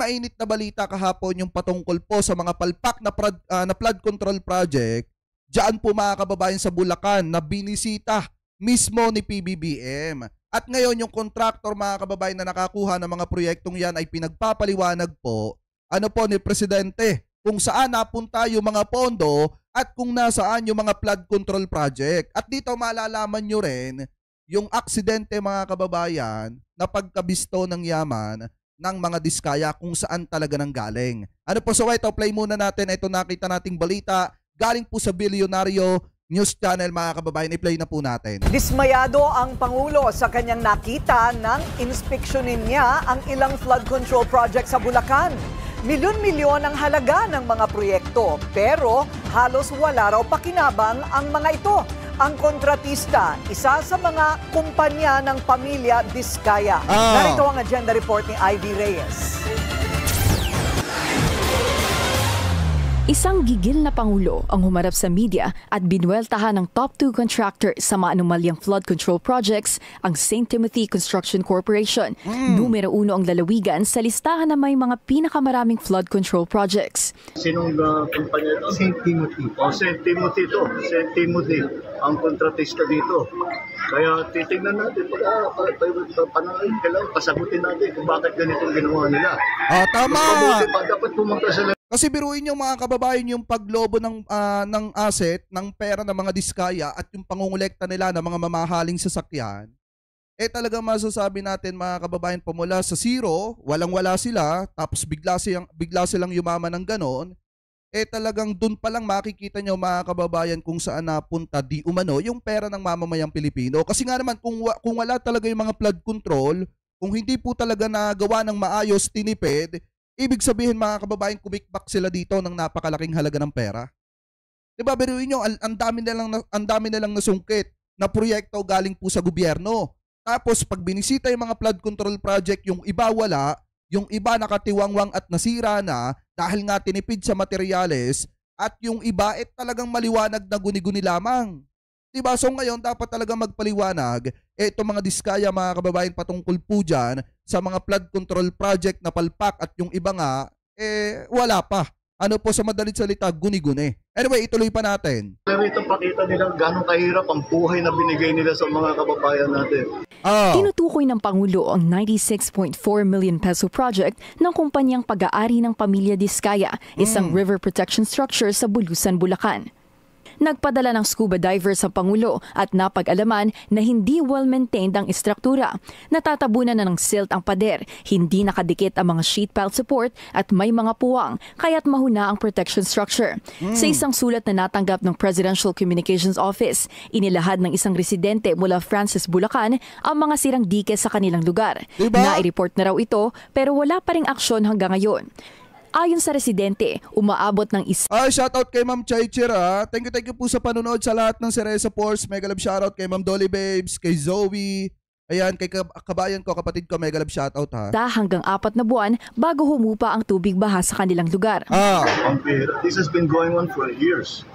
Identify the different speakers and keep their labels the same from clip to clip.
Speaker 1: mainit na balita kahapon yung patungkol po sa mga palpak na flood control project diyan po mga kababayan sa Bulacan na binisita mismo ni PBBM. At ngayon yung contractor mga kababayan na nakakuha ng mga proyektong yan ay pinagpapaliwanag po ni Presidente kung saan napunta yung mga pondo at kung nasaan yung mga flood control project. At dito malalaman nyo rin yung aksidente mga kababayan na pagkabisto ng yaman ng mga diskaya kung saan talaga nang galing. So ito, play muna natin. Ito nakita nating balita galing po sa Bilyonaryo News Channel mga kababayan. I-play na po natin.
Speaker 2: Dismayado ang Pangulo sa kanyang nakita nang inspeksyonin niya ang ilang flood control project sa Bulacan. Milyon-milyon ang halaga ng mga proyekto pero halos wala raw pakinabang ang mga ito. Ang kontratista, isa sa mga kumpanya ng pamilya Diskaya. Narito ang agenda report ni Ivy Reyes.
Speaker 3: Isang gigil na Pangulo ang humarap sa media at binueltahan ng top 2 contractor sa maanumalyang flood control projects, ang St. Timothy Construction Corporation. Numero 1 ang lalawigan sa listahan na may mga pinakamaraming flood control projects.
Speaker 4: Sinong kumpanya ito?
Speaker 5: St. Timothy.
Speaker 4: St. Timothy ito. St. Timothy ang kontratista dito. Kaya titingnan natin, panangin, kailangan pasagutin natin kung bakit ganitong ginawa nila.
Speaker 1: Tama!
Speaker 4: Dapat pumunta sila.
Speaker 1: Kasi biruin yung mga kababayan yung paglobo ng asset, ng pera ng mga diskaya at yung pangungulekta nila ng mga mamahaling sasakyan, talagang masasabi natin mga kababayan pumula sa zero, walang-wala sila, tapos bigla silang yumaman ng ganon, talagang dun pa lang makikita nyo mga kababayan kung saan napunta di umano yung pera ng mamamayang Pilipino. Kasi nga naman kung wala talaga yung mga flood control, kung hindi po talaga nagawa ng maayos, tinipid, ibig sabihin mga kababayan, kumikbak sila dito ng napakalaking halaga ng pera. Diba, biruin nyo, ang dami na lang nasungkit na proyekto galing po sa gobyerno. Tapos pag binisita yung mga flood control project, yung iba wala, yung iba nakatiwangwang at nasira na dahil nga tinipid sa materyales, at yung iba talagang maliwanag na guni-guni lamang. Diba? So ngayon dapat talaga magpaliwanag itong mga diskaya mga kababayan patungkol po dyan sa mga flood control project na palpak at yung iba nga wala pa. Sa madalit salita, guni-guni. Anyway, ituloy pa natin.
Speaker 4: Pero ito pakita nila gano'ng kahirap ang buhay na binigay nila sa mga kababayan natin.
Speaker 3: Tinutukoy ng Pangulo ang 96.4 million peso project ng kumpanyang pag-aari ng pamilya Diskaya, isang river protection structure sa Bulusan, Bulacan. Nagpadala ng scuba divers sa Pangulo at napag-alaman na hindi well-maintained ang istruktura. Natatabunan na ng silt ang pader, hindi nakadikit ang mga sheet pile support at may mga puwang, kaya't mahuna ang protection structure. Sa isang sulat na natanggap ng Presidential Communications Office, inilahad ng isang residente mula Francis, Bulacan ang mga sirang dike sa kanilang lugar.
Speaker 1: Diba?
Speaker 3: Nai-report na raw ito pero wala pa ring aksyon hanggang ngayon. Ayon sa residente, umaabot ng
Speaker 1: shoutout kay Ma'am Chaichir. Thank you po sa panonood sa lahat ng Cereza Force. Mega love shoutout kay Ma'am Dolly Babes, kay Zoe. Ayan, kay kabayan ko, kapatid ko, mega love shoutout
Speaker 3: hanggang 4 na buwan bago humupa ang tubig baha sa kanilang lugar.
Speaker 4: This has been going on for years.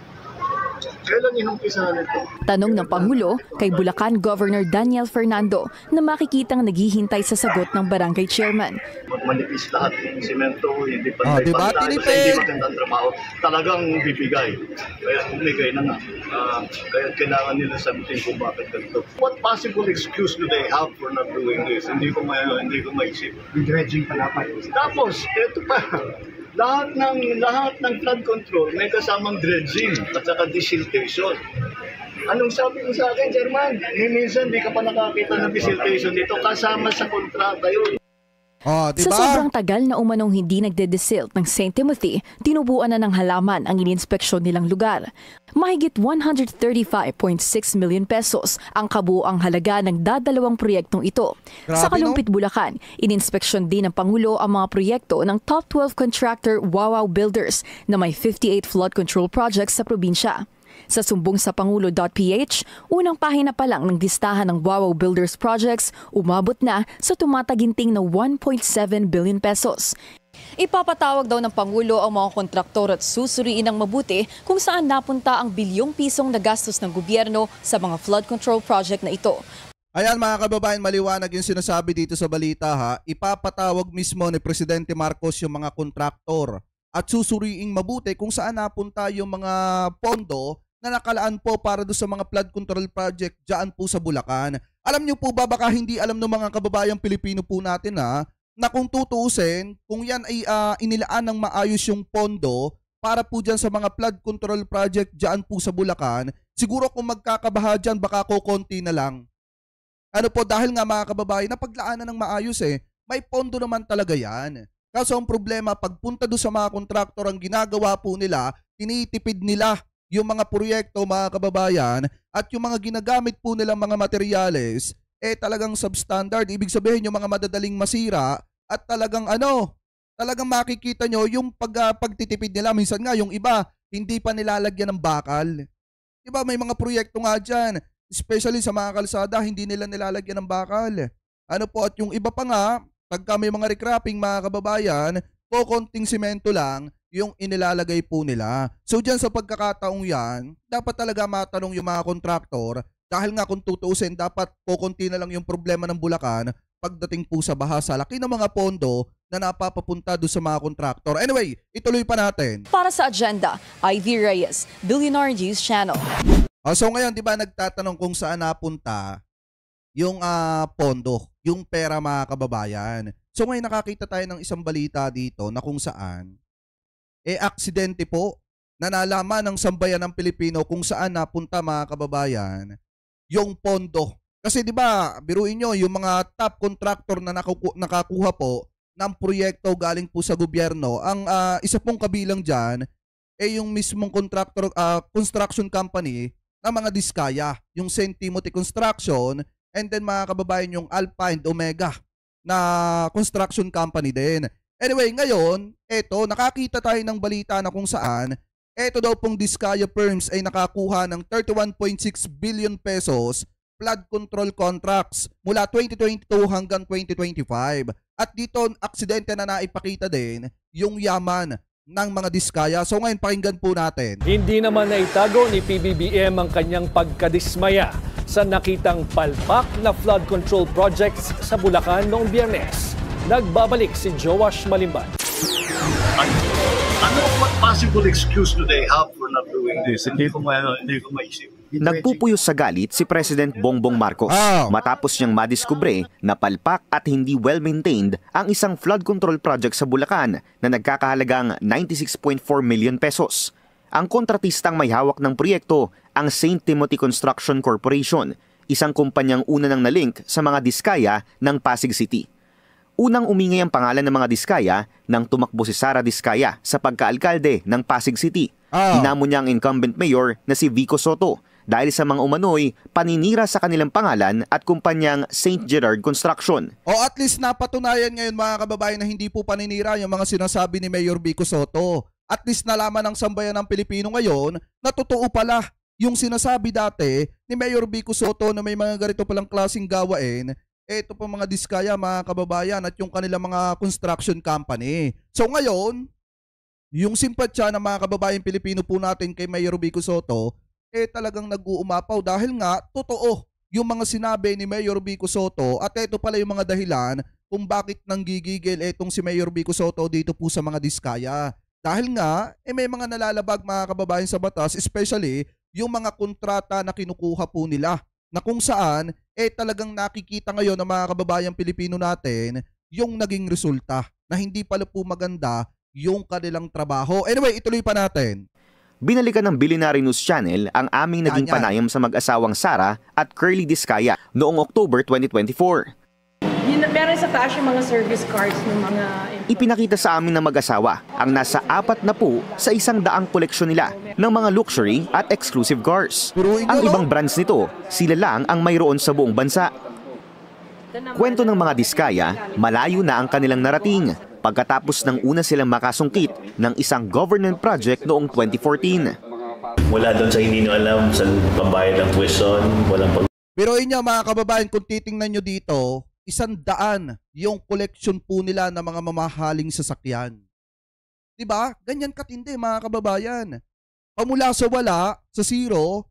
Speaker 4: Kailan inumpisa nito?
Speaker 3: Tanong ng Pangulo kay Bulacan Governor Daniel Fernando na makikitang naghihintay sa sagot ng barangay chairman.
Speaker 4: Manipis lahat ng simento, hindi pa hindi magandang trabaho, talagang bibigay. Kaya bumigay na nga. Kaya kailangan nila sabihin kung bakit ganito. What possible excuse do they have for not doing this? Hindi ko maisip.
Speaker 5: Dredging pala pa.
Speaker 4: Tapos, ito pa. Lahat ng flood control may kasamang dredging at saka desiltation. Anong sabi mo sa akin, Chairman? Minsan di ka pa nakakita ng desiltation dito kasama sa kontrata yun.
Speaker 1: Diba?
Speaker 3: Sa sobrang tagal na umanong hindi nagde-desilt ng St. Timothy, tinubuan na ng halaman ang ininspeksyon nilang lugar. Mahigit 135.6 million pesos ang kabuuang halaga ng dadalawang proyektong ito.
Speaker 1: Grabe,
Speaker 3: sa Kalumpit, Bulacan, ininspeksyon din ng Pangulo ang mga proyekto ng top 12 contractor Wawaw Builders na may 58 flood control projects sa probinsya. Sa sumbong sa Pangulo.ph, unang pahina pa lang ng listahan ng Wawaw Builders projects, umabot na sa tumataginting na 1.7 billion pesos. Ipapatawag daw ng Pangulo ang mga kontraktor at susuriin ng mabuti kung saan napunta ang bilyong pisong na gastos ng gobyerno sa mga flood control project na ito.
Speaker 1: Ayan mga kababayan, maliwanag yung sinasabi dito sa balita ha. Ipapatawag mismo ni Presidente Marcos yung mga kontraktor at susuriing mabuti kung saan napunta yung mga pondo na nakalaan po para do sa mga flood control project dyan po sa Bulacan. Alam niyo po ba, baka hindi alam ng mga kababayang Pilipino po natin ha, na kung tutuusin, kung yan ay inilaan ng maayos yung pondo para po dyan sa mga flood control project dyan po sa Bulacan, siguro kung magkakabaha dyan, baka kukonti na lang. Ano po, dahil nga mga kababayan, napaglaanan ng maayos may pondo naman talaga yan. Kaso ang problema, pagpunta doon sa mga kontraktor, ang ginagawa po nila, tinitipid nila yung mga proyekto mga kababayan at yung mga ginagamit po nilang mga materyales, talagang substandard. Ibig sabihin yung mga madadaling masira at talagang talagang makikita nyo yung pagtitipid nila. Minsan nga yung iba, hindi pa nilalagyan ng bakal. Diba may mga proyekto nga dyan, especially sa mga kalsada, hindi nila nilalagyan ng bakal. Ano po, at yung iba pa nga, pagka may mga recrapping mga kababayan, konting simento lang yung inilalagay po nila. So dyan sa pagkakataong yan, dapat talaga matanong yung mga kontraktor, dahil nga kung tutuusin, dapat konti na lang yung problema ng Bulacan pagdating po sa baha sa laki ng mga pondo na napapapunta doon sa mga kontraktor. Anyway, ituloy pa natin.
Speaker 3: Para sa agenda, Ivy Reyes, Billionaire News Channel.
Speaker 1: So ngayon, di ba nagtatanong kung saan napunta yung pondo, yung pera mga kababayan. So ngayon nakakita tayo ng isang balita dito na kung saan aksidente po na nalaman ng sambayan ng Pilipino kung saan napunta mga kababayan yung pondo. Kasi di ba, biruin nyo, yung mga top contractor na nakakuha po ng proyekto galing po sa gobyerno, ang isa pong kabilang dyan yung mismong construction company ng mga Diskaya, yung St. Timothy Construction, and then mga kababayan yung Alpha and Omega na construction company din. Anyway, ngayon, nakakita tayo ng balita na kung saan, daw pong Diskaya firms ay nakakuha ng 31.6 billion pesos flood control contracts mula 2022 hanggang 2025. At dito, aksidente na naipakita din yung yaman ng mga Diskaya. So ngayon, pakinggan po natin.
Speaker 6: Hindi naman naitago ni PBBM ang kanyang pagkadismaya sa nakitang palpak na flood control projects sa Bulacan noong Biyernes. Nagbabalik si Joash Malimban.
Speaker 4: What possible excuse do they have for not doing this? Hindi ko maisip.
Speaker 7: Nagpupuyos sa galit si President Bongbong Marcos matapos niyang madiskubre na palpak at hindi well-maintained ang isang flood control project sa Bulacan na nagkakahalagang 96.4 million pesos. Ang kontratistang may hawak ng proyekto ang St. Timothy Construction Corporation, isang kumpanyang una nang nalink sa mga Diskaya ng Pasig City. Unang umingay ang pangalan ng mga Diskaya nang tumakbo si Sara Diskaya sa pagkaalkalde ng Pasig City. Hinamon niya ang incumbent mayor na si Vico Soto dahil sa mga umano'y paninira sa kanilang pangalan at kumpanyang St. Gerard Construction.
Speaker 1: At least napatunayan ngayon mga kababayan na hindi po paninira yung mga sinasabi ni Mayor Vico Soto. At least nalaman ng sambayan ng Pilipino ngayon na totoo pala yung sinasabi dati ni Mayor Vico Soto na may mga ganito palang klaseng gawain. Ito po mga Diskaya mga kababayan at yung kanilang mga construction company. So ngayon, yung simpatya ng mga kababayan Pilipino po natin kay Mayor Vico Soto, talagang nag-uumapaw dahil nga totoo yung mga sinabi ni Mayor Vico Soto at ito pala yung mga dahilan kung bakit nanggigigil itong si Mayor Vico Soto dito po sa mga Diskaya. Dahil nga, may mga nalalabag mga kababayan sa batas, especially yung mga kontrata na kinukuha po nila na kung saan talagang nakikita ngayon ng mga kababayang Pilipino natin yung naging resulta na hindi pala po maganda yung kanilang trabaho. Anyway, ituloy pa natin.
Speaker 7: Binalikan ng Billionaire News Channel ang aming naging panayam sa mag-asawang Sara at Curly Diskaya noong October 2024.
Speaker 8: Meron sa taas yung mga service cards ng mga...
Speaker 7: Ipinakita sa amin ng mag-asawa ang nasa 40 sa 100 koleksyon nila ng mga luxury at exclusive cars. Ang ibang brands nito, sila lang ang mayroon sa buong bansa. Kwento ng mga Diskaya, malayo na ang kanilang narating pagkatapos ng una silang makasungkit ng isang government project noong 2014.
Speaker 9: Mula doon sa hindi nyo alam sa pambayad ng tuition, walang pag...
Speaker 1: Pero inyo mga kababayan, kung titingnan nyo dito, 100 yung collection po nila ng mga mamahaling sasakyan. Diba? Ganyan katindi mga kababayan. Pamula sa wala, sa zero,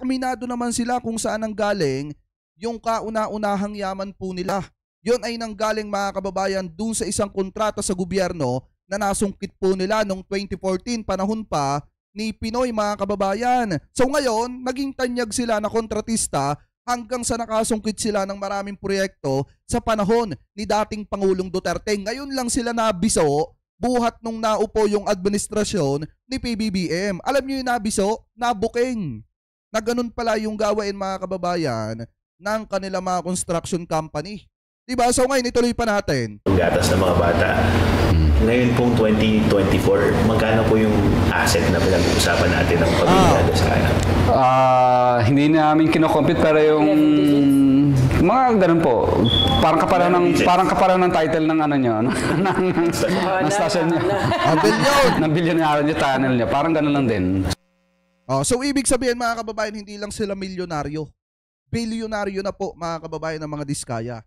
Speaker 1: aminado naman sila kung saan ang galing yung kauna-unahang yaman po nila. Yun ay nanggaling mga kababayan dun sa isang kontrata sa gobyerno na nasungkit po nila noong 2014, panahon pa ni Pinoy mga kababayan. So ngayon, naging tanyag sila na kontratista hanggang sa nakasungkit sila ng maraming proyekto sa panahon ni dating Pangulong Duterte. Ngayon lang sila nabiso buhat nung naupo yung administrasyon ni PBBM. Alam niyo yung nabiso? Nabuking. Na ganun pala yung gawain mga kababayan ng kanila mga construction company. Diba? So ngayon ituloy pa natin.
Speaker 9: Gatas ng mga bata. Ngayon pong 2024, magkano po yung asset na pinag-uusapan natin ng pamilya Diskaya?
Speaker 10: Hindi namin kinocompute pero yung mga ganun po. Parang kaparan ng title ng ano nyo, ng station nyo. Ng bilyonaryo nyo, tunnel nyo. Parang ganun lang din.
Speaker 1: So ibig sabihin mga kababayan, hindi lang sila milyonaryo. Bilyonaryo na po mga kababayan ng mga Diskaya.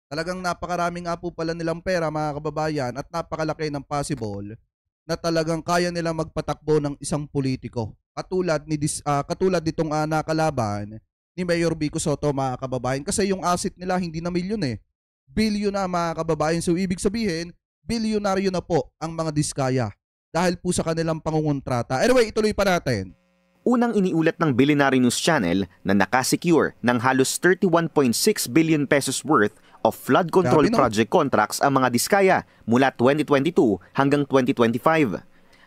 Speaker 1: Talagang napakarami nga po pala nilang pera mga kababayan at napakalaki ng possible na talagang kaya nila magpatakbo ng isang politiko. Katulad nitong nakalaban ni Mayor Vico Sotto mga kababayan, kasi yung asset nila hindi na milyon bilyon na mga kababayan. So ibig sabihin, bilyonaryo na po ang mga Diskaya dahil po sa kanilang pangungontrata. Anyway, ituloy pa natin.
Speaker 7: Unang iniulat ng Billionaire News Channel na nakasecure ng halos 31.6 billion pesos worth of flood control project contracts ang mga Diskaya mula 2022 hanggang 2025.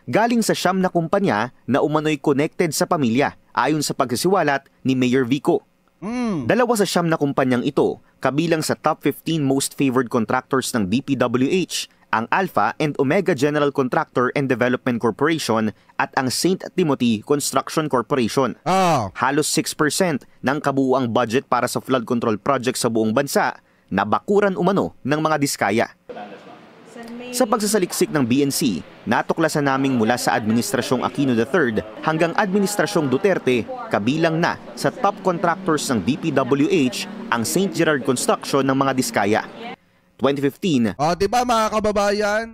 Speaker 7: Galing sa siyam na kumpanya na umano'y connected sa pamilya ayon sa pagsisiwalat ni Mayor Vico. Dalawa sa siyam na kumpanyang ito kabilang sa top 15 most favored contractors ng DPWH, ang Alpha and Omega General Contractor and Development Corporation at ang St. Timothy Construction Corporation. Halos 6% ng kabuuang budget para sa flood control project sa buong bansa na bakuran umano ng mga Diskaya. Sa pagsasaliksik ng BNC, natuklasan naming mula sa Administrasyong Aquino III hanggang Administrasyong Duterte, kabilang na sa top contractors ng DPWH ang St. Gerard Construction ng mga Diskaya. 2015.
Speaker 1: Diba mga kababayan?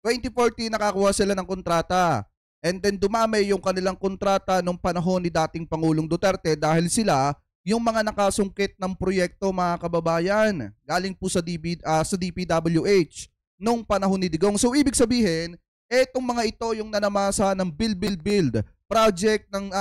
Speaker 1: 2014 nakakuha sila ng kontrata. And then dumamay yung kanilang kontrata nung panahon ni dating Pangulong Duterte dahil sila yung mga nakasungkit ng proyekto mga kababayan galing po sa DPWH nung panahon ni Digong. So ibig sabihin, etong mga ito yung nanamasa ng build project ng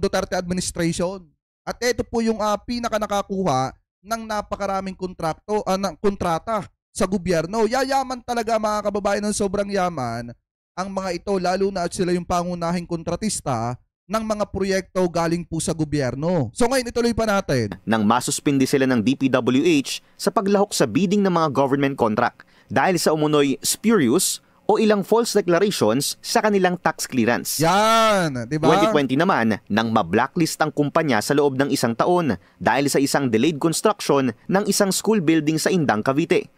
Speaker 1: Duterte administration. At ito po yung pinaka nakakuha ng napakaraming kontrata sa gobyerno. Yayaman talaga mga kababayan, ng sobrang yaman ang mga ito, lalo na at sila yung pangunahing kontratista ng mga proyekto galing po sa gobyerno. So ngayon ituloy pa natin.
Speaker 7: Nang masuspindi sila ng DPWH sa paglahok sa bidding ng mga government contract dahil sa umunoy spurious o ilang false declarations sa kanilang tax clearance.
Speaker 1: Yan, di ba?
Speaker 7: 2020 naman, nang ma-blacklist ang kumpanya sa loob ng isang taon dahil sa isang delayed construction ng isang school building sa Indang, Cavite.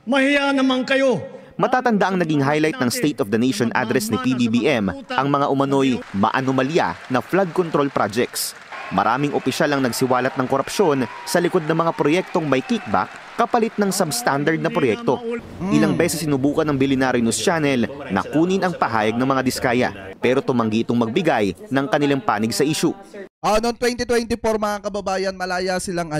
Speaker 11: Mahiya naman kayo!
Speaker 7: Matatanda ang naging highlight ng State of the Nation address ni PBBM ang mga umano'y maanomalya na flood control projects. Maraming opisyal ang nagsiwalat ng korupsyon sa likod ng mga proyektong may kickback kapalit ng substandard na proyekto. Ilang beses sinubukan ng Billionaire News Channel na kunin ang pahayag ng mga Diskaya, pero tumanggi itong magbigay ng kanilang panig sa issue.
Speaker 1: Noong 2024 mga kababayan, malaya silang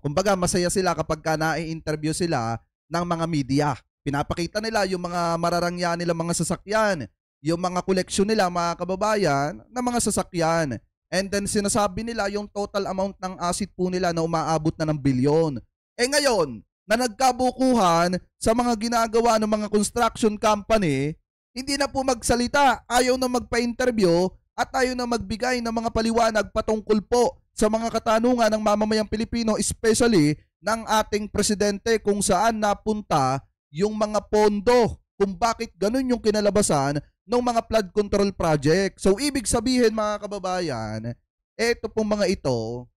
Speaker 1: kumbaga masaya sila kapag nai-interview sila ng mga media. Pinapakita nila yung mga mararangya nila mga sasakyan, yung mga koleksyon nila mga kababayan na mga sasakyan. And then sinasabi nila yung total amount ng asset po nila na umaabot na ng bilyon. Ngayon, na nagkabukuhan sa mga ginagawa ng mga construction company, hindi na po magsalita, ayaw na magpa-interview at ayaw na magbigay ng mga paliwanag patungkol po sa mga katanungan ng mamamayang Pilipino, especially ng ating presidente kung saan napunta yung mga pondo, kung bakit ganun yung kinalabasan ng mga flood control project. So ibig sabihin mga kababayan, eto pong mga ito,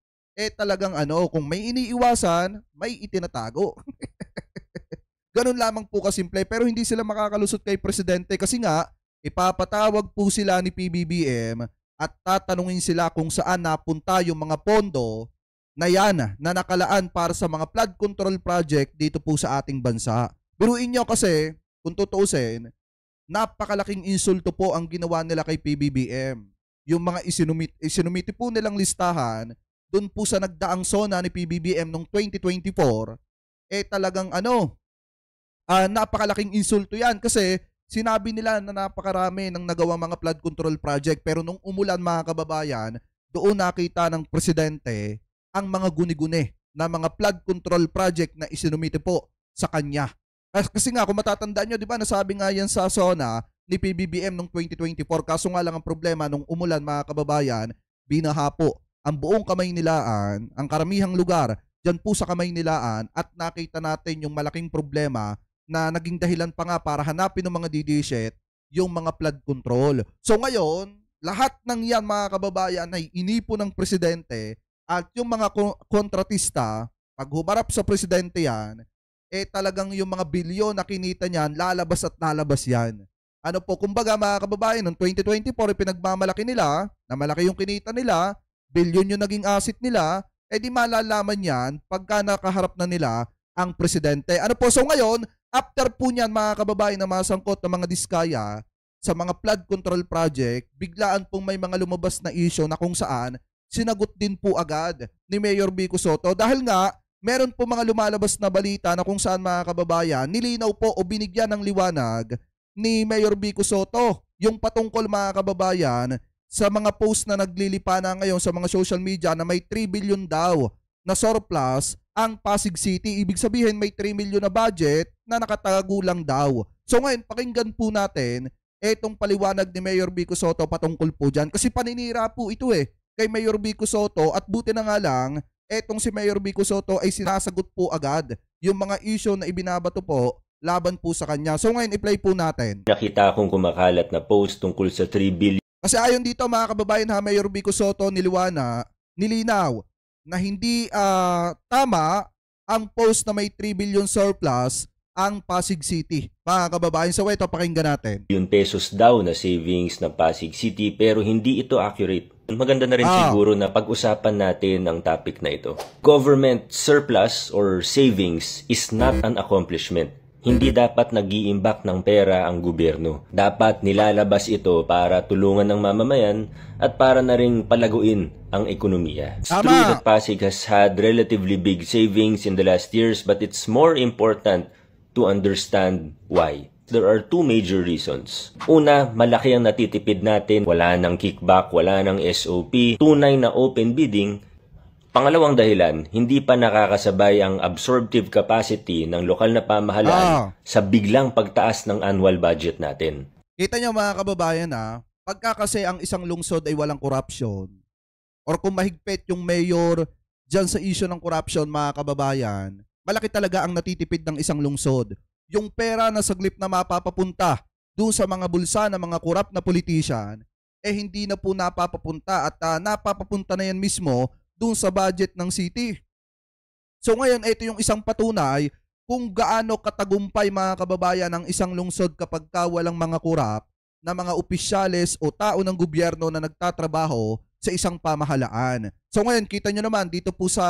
Speaker 1: talagang kung may iniiwasan, may itinatago. Ganun lamang po kasimple, pero hindi sila makakalusot kay presidente kasi nga, ipapatawag po sila ni PBBM at tatanungin sila kung saan napunta yung mga pondo na yan na nakalaan para sa mga flood control project dito po sa ating bansa. Biruin nyo kasi, kung tutuusin, napakalaking insulto po ang ginawa nila kay PBBM. Yung mga isinumiti po nilang listahan dun po sa nagdaang SONA ni PBBM noong 2024, talagang napakalaking insulto yan kasi sinabi nila na napakarami ng nagawang mga flood control project, pero nung umulan mga kababayan, doon nakita ng presidente ang mga guni-guni na mga flood control project na isinumite po sa kanya. Kasi nga kung matatandaan nyo, di ba, nasabi nga yan sa SONA ni PBBM noong 2024, kaso nga lang ang problema nung umulan mga kababayan, binaha po ang buong Kamaynilaan, ang karamihang lugar dyan po sa Kamaynilaan, at nakita natin yung malaking problema na naging dahilan pa nga para hanapin ng mga DDSet yung mga flood control. So ngayon, lahat ng yan mga kababayan ay inipo ng presidente, at yung mga kontratista, pag humarap sa presidente yan, talagang yung mga bilyon na kinita niyan, lalabas at lalabas yan. Ano po, kumbaga mga kababayan, noong 2024, pinagmamalaki nila, na malaki yung kinita nila, bilyon yung naging asset nila, di malalaman yan pagka nakaharap na nila ang presidente. Ano po, so ngayon, after po niyan mga kababayan na masangkot ng mga diskaya sa mga flood control project, biglaan pong may mga lumabas na issue na kung saan sinagot din po agad ni Mayor Vico Sotto, dahil nga meron po mga lumalabas na balita na kung saan mga kababayan nilinaw po o binigyan ng liwanag ni Mayor Vico Sotto yung patungkol mga kababayan sa mga post na naglilipa na ngayon sa mga social media na may 3 billion daw na surplus ang Pasig City. Ibig sabihin may 3 million na budget na nakatago lang daw. So ngayon, pakinggan po natin etong paliwanag ni Mayor Vico Sotto patungkol po dyan. Kasi paninira po ito kay Mayor Vico Sotto, at buti na nga lang, etong si Mayor Vico Sotto ay sinasagot po agad yung mga issue na ibinabato po laban po sa kanya. So ngayon, i-play po natin.
Speaker 12: Nakita akong kumakalat na post tungkol sa 3 billion.
Speaker 1: Kasi ayon dito mga kababayan Mayor Vico Sotto nilinaw na hindi tama ang post na may 3 billion surplus ang Pasig City. Mga kababayan, so ito pakinggan natin.
Speaker 12: Yung pesos daw na savings ng Pasig City, pero hindi ito accurate. Maganda na rin siguro na pag-usapan natin ang topic na ito. Government surplus or savings is not an accomplishment. Hindi dapat nag-iimbak ng pera ang gobyerno. Dapat nilalabas ito para tulungan ng mamamayan at para na ring palaguin ang ekonomiya. It's true that Pasig has had relatively big savings in the last years, but it's more important to understand why. There are two major reasons. Una, malaki ang natitipid natin. Wala nang kickback, wala nang SOP, tunay na open bidding. Pangalawang dahilan, hindi pa nakakasabay ang absorptive capacity ng lokal na pamahalaan sa biglang pagtaas ng annual budget natin.
Speaker 1: Kita nyo mga kababayan pagka kasi ang isang lungsod ay walang corruption, or kung mahigpit yung mayor dyan sa issue ng corruption mga kababayan, malaki talaga ang natitipid ng isang lungsod. Yung pera na saglip na mapapapunta doon sa mga bulsa ng mga corrupt na politician, hindi na po napapapunta at napapapunta na yan mismo doon sa budget ng city. So ngayon, ito yung isang patunay kung gaano katagumpay mga kababayan ang isang lungsod kapag walang mga korap na mga opisyales o tao ng gobyerno na nagtatrabaho sa isang pamahalaan. So ngayon, kita nyo naman dito po sa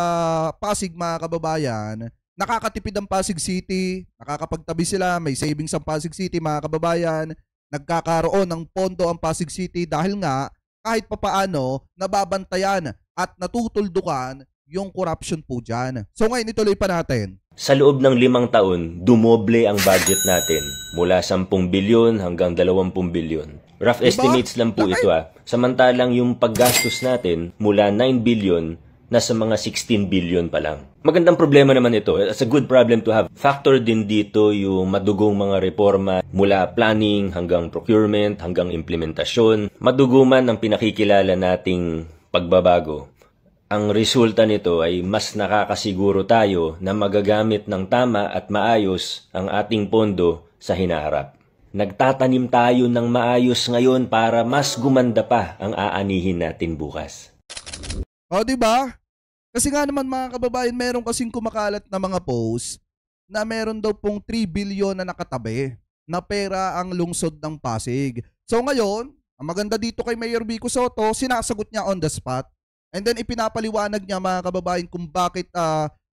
Speaker 1: Pasig mga kababayan, nakakatipid ang Pasig City, nakakapagtabi sila, may savings ang Pasig City mga kababayan, nagkakaroon ng pondo ang Pasig City dahil nga kahit papaano nababantayan at natutuldukan yung corruption po dyan. So ngayon, ituloy pa natin.
Speaker 12: Sa loob ng 5 taon, dumoble ang budget natin mula 10 bilyon hanggang 20 bilyon. Rough estimates lang po ito Samantalang yung paggastos natin mula 9 bilyon nasa mga 16 bilyon pa lang. Magandang problema naman ito. It's a good problem to have. Factor din dito yung madugong mga reforma mula planning hanggang procurement hanggang implementasyon. Madugo man ang pinakikilala nating pagbabago. Ang resulta nito ay mas nakakasiguro tayo na magagamit ng tama at maayos ang ating pondo sa hinaharap. Nagtatanim tayo ng maayos ngayon para mas gumanda pa ang aanihin natin bukas.
Speaker 1: O, diba? Kasi nga naman mga kababayan, meron kasing kumakalat na mga post na meron daw pong 3 bilyon na nakatabi na pera ang lungsod ng Pasig. So ngayon, ang maganda dito kay Mayor Vico Sotto, sinasagot niya on the spot. And then ipinapaliwanag niya mga kababayan kung bakit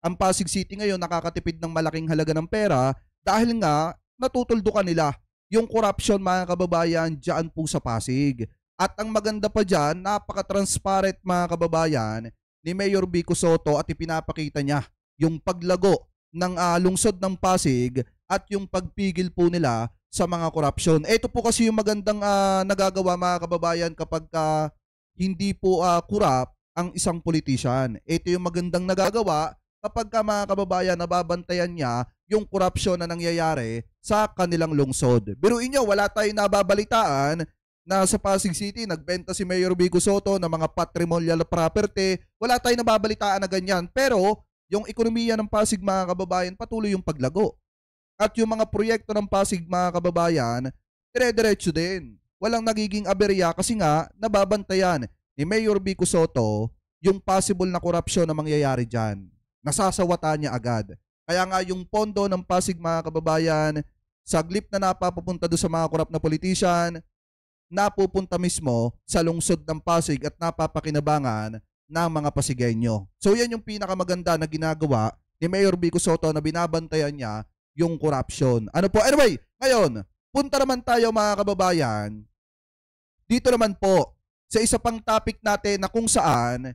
Speaker 1: ang Pasig City ngayon nakakatipid ng malaking halaga ng pera dahil nga natutuldukan nila yung corruption mga kababayan dyan po sa Pasig. At ang maganda pa dyan, napaka-transparent mga kababayan, ni Mayor Vico Sotto at ipinapakita niya yung paglago ng lungsod ng Pasig at yung pagpigil po nila sa mga korupsyon. Ito po kasi yung magandang nagagawa mga kababayan kapag hindi po corrupt ang isang politician. Ito yung magandang nagagawa kapag mga kababayan nababantayan niya yung korupsyon na nangyayari sa kanilang lungsod. Biruin nyo, wala tayong nababalitaan na sa Pasig City nagbenta si Mayor Vico Sotto ng mga patrimonial property. Wala tayong nababalitaan na ganyan. Pero yung ekonomiya ng Pasig mga kababayan patuloy yung paglago. At yung mga proyekto ng Pasig mga kababayan, dire-diretso din. Walang nagiging aberya kasi nga nababantayan ni Mayor Vico Sotto yung possible na korupsyon na mangyayari dyan. Nasasawata niya agad. Kaya nga yung pondo ng Pasig mga kababayan, saglip na napapunta doon sa mga korap na politician, napupunta mismo sa lungsod ng Pasig at napapakinabangan ng mga Pasigenyo. So yan yung pinakamaganda na ginagawa ni Mayor Vico Sotto na binabantayan niya yung corruption. Ano po? Anyway, ngayon, punta naman tayo mga kababayan. Dito naman po, sa isa pang topic natin na kung saan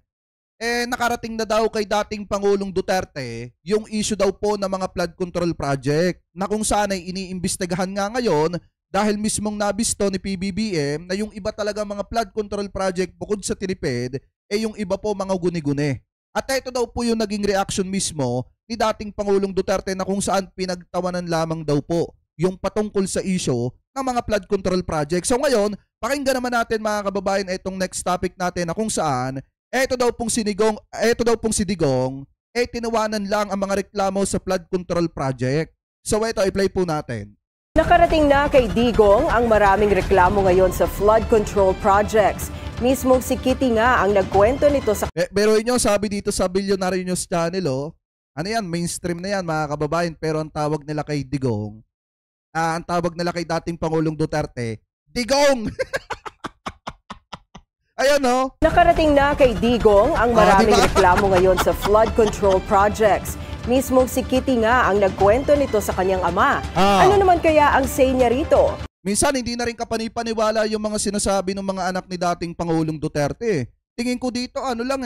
Speaker 1: nakarating na daw kay dating Pangulong Duterte yung issue daw po ng mga flood control project na kung saan ay iniimbestigahan nga ngayon dahil mismong nabisto ni PBBM na yung iba talaga mga flood control project bukod sa tinipid, yung iba po mga guni-guni. At ito daw po yung naging reaction mismo ni dating Pangulong Duterte na kung saan pinagtawanan lamang daw po yung patungkol sa issue ng mga flood control project. So ngayon, pakinggan naman natin mga kababayan itong next topic natin na kung saan ito daw pong si Digong, tinawanan lang ang mga reklamo sa flood control project. So ito, i-play po natin.
Speaker 13: Nakarating na kay Digong ang maraming reklamo ngayon sa flood control projects. Mismong si Kitty nga ang nagkwento nito sa...
Speaker 1: Pero inyo, sabi dito sa Billionaire News Channel, ano yan, mainstream na yan mga kababayan, pero ang tawag nila kay Digong, ang tawag nila kay dating Pangulong Duterte, Digong! Ayan o.
Speaker 13: Nakarating na kay Digong ang maraming reklamo ngayon sa flood control projects. Mismong si Kitty nga ang nagkwento nito sa kanyang ama. Ano naman kaya ang say niya rito?
Speaker 1: Minsan hindi na rin kapanipaniwala yung mga sinasabi ng mga anak ni dating Pangulong Duterte. Tingin ko dito ano lang